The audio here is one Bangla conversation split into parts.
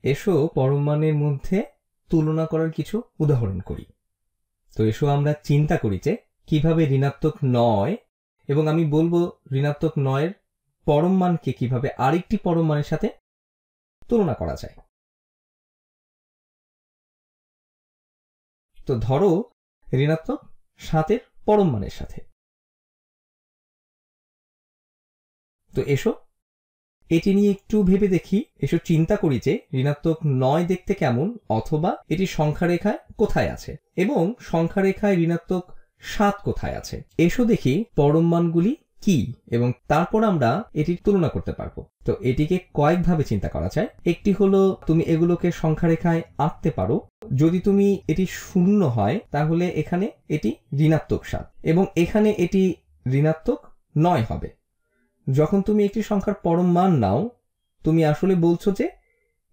এসো পরম মানের মধ্যে তুলনা করার কিছু উদাহরণ করি। তো এসো আমরা চিন্তা করি যে কিভাবে ঋণাত্মক 9 এবং আমি বলবো ঋণাত্মক 9 পরম মানকে কিভাবে আরেকটি পরম মানের সাথে তুলনা করা যায়। তো ধরো ঋণাত্মক 7 পরম মানের সাথে। তো এসো এটি নিয়ে একটু ভেবে দেখি। এসো চিন্তা করি যে ঋণাত্মক 9 দেখতে কেমন, অথবা এটি সংখ্যা রেখায় কোথায় আছে এবং সংখ্যা রেখায় ঋণাত্মক 7 কোথায় আছে। এসো দেখি পরম মানগুলি কি এবং তারপর আমরা এটির তুলনা করতে পারবো। তো এটিকে কয়েকভাবে চিন্তা করা যায়। একটি হলো তুমি এগুলোকে সংখ্যা রেখায় আঁকতে পারো। যদি তুমি এটি 0 হয় তাহলে এখানে এটি ঋণাত্মক 7 এবং এখানে এটি ঋণাত্মক 9 হবে। যখন তুমি একটি সংখ্যার পরম মান নাও তুমি আসলে বলছো যে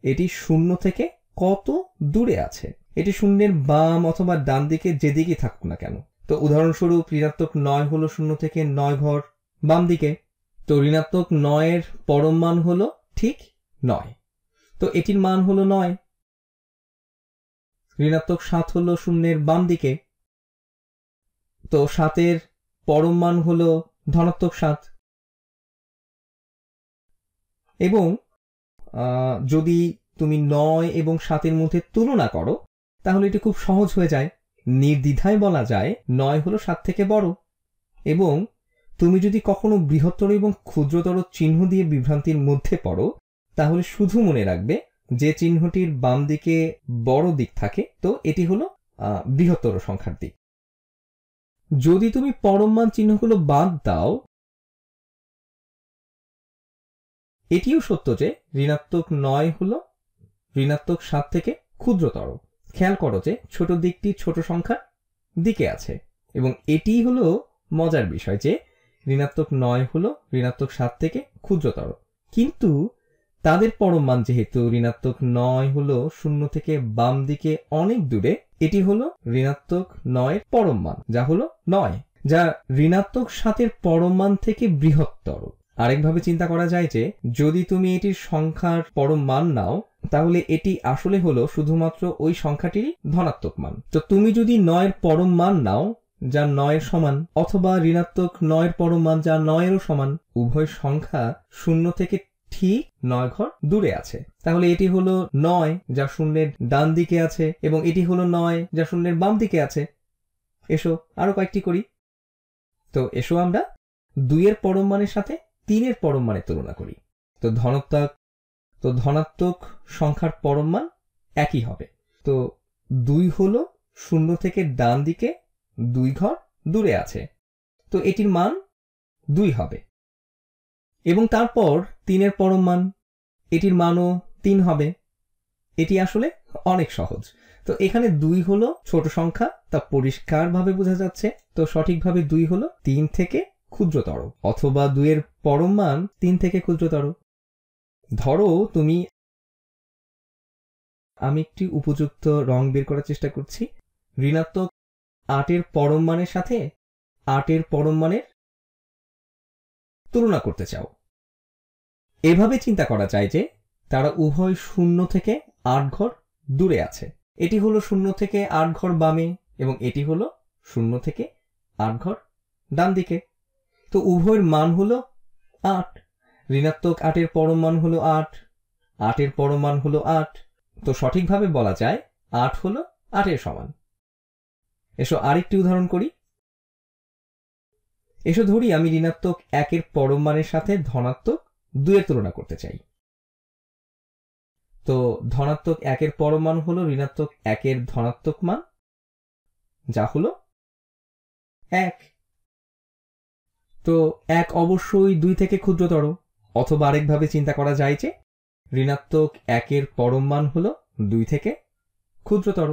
এটি 0 থেকে কত দূরে আছে। এটি শূন্যের বাম অথবা ডান দিকে যেদিকে থাকুক না কেন। তো উদাহরণস্বরূপ ঋণাত্মক 9 হলো 0 থেকে 9 ঘর বাম দিকে। তো ঋণাত্মক 9 এর পরম মান হলো ঠিক 9। তো এটির মান হলো 9। ঋণাত্মক 7 হলো শূন্যের বাম দিকে। তো 7 এর পরম মান হলো ধনাত্মক 7। এবং যদি তুমি 9 এবং 7 এর মধ্যে তুলনা করো তাহলে এটি খুব সহজ হয়ে যায়। নির্দ্বিধায় বলা যায় 9 হলো 7 থেকে বড়। এবং তুমি যদি কখনো বৃহত্তর এবং ক্ষুদ্রতর চিহ্ন দিয়ে বিভ্রান্তির মধ্যে পড়ো তাহলে শুধু মনে রাখবে যে চিহ্নটির বাম দিকে বড় দিক থাকে তো এটি হলো বৃহত্তর সংখ্যার দিক। যদি তুমি পরম মান চিহ্নগুলো বাদ দাও এটিও সত্য যে ঋণাত্মক 9 হলো ঋণাত্মক 7 থেকে ক্ষুদ্রতর। খেয়াল করো যে ছোট দিকটি ছোট সংখ্যার দিকে আছে এবং এটিই হলো মজার বিষয় যে ঋণাত্মক 9 হলো ঋণাত্মক 7 থেকে ক্ষুদ্রতর, কিন্তু তাদের পরম মান যেহেতু ঋণাত্মক 9 হলো 0 থেকে বাম দিকে অনেক দূরে, এটি হলো ঋণাত্মক 9 এর পরম মান যা হলো 9, যা ঋণাত্মক 7 এর পরম মান থেকে বৃহত্তর। আরেকভাবে চিন্তা করা যায় যে যদি তুমি এটির সংখ্যার পরম মান নাও তাহলে এটি আসলে হলো শুধুমাত্র ওই সংখ্যাটিরই ধনাত্মক মান। তো তুমি যদি 9 এর পরম মান নাও যা 9 এর সমান, অথবা ঋণাত্মক 9 এর পরম মান যা 9 এরও সমান, উভয় সংখ্যা 0 থেকে ঠিক 9 ঘর দূরে আছে, তাহলে এটি হলো 9 যা শূন্যের ডান দিকে আছে এবং এটি হলো 9 যা শূন্যের বাম দিকে আছে। এসো আরো কয়েকটি করি। তো এসো আমরা 2 এর পরম মানের সাথে 3 এর পরম মানের তুলনা করি। তো ধনাত্মক সংখ্যার পরম মান একই হবে। তো 2 হলো 0 থেকে ডান দিকে 2 ঘর দূরে আছে, তো এটির মান 2 হবে। এবং তারপর 3 এর পরম মান, এটির মানও 3 হবে। এটি আসলে অনেক সহজ। তো এখানে 2 হলো ছোট সংখ্যা, তা পরিষ্কারভাবে বোঝা যাচ্ছে। তো সঠিকভাবে 2 হলো 3 থেকে ক্ষুদ্রতর, অথবা 2 এর পরম মান 3 থেকে ক্ষুদ্রতর। ধরো আমি একটি উপযুক্ত রং বের করার চেষ্টা করছি। ঋণাত্মক 8 এর পরম মানের সাথে 8 এর পরম মানের তুলনা করতে চাও। এভাবে চিন্তা করা যায় যে তারা উভয় 0 থেকে 8 ঘর দূরে আছে। এটি হলো 0 থেকে 8 ঘর বামে এবং এটি হলো 0 থেকে 8 ঘর ডান দিকে। তো উভয়ের মান হলো 8। ঋণাত্মক 8 এর পরম মান হলো 8, 8 এর পরম মান হলো 8। তো সঠিকভাবে বলা যায় 8 হলো 8 এর সমান। এসো আরেকটি উদাহরণ করি। এসো ধরি আমি ঋণাত্মক 1 এর পরম মানের সাথে ধনাত্মক 2 এর তুলনা করতে চাই। তো ধনাত্মক 1 এর পরম মান হলো ঋণাত্মক 1 এর ধনাত্মক মান যা হলো 1। তো 1 অবশ্যই 2 থেকে ক্ষুদ্রতর, অথবা আরেকভাবে চিন্তা করা যায় যে ঋণাত্মক 1 এর পরম মান হলো 2 থেকে ক্ষুদ্রতর।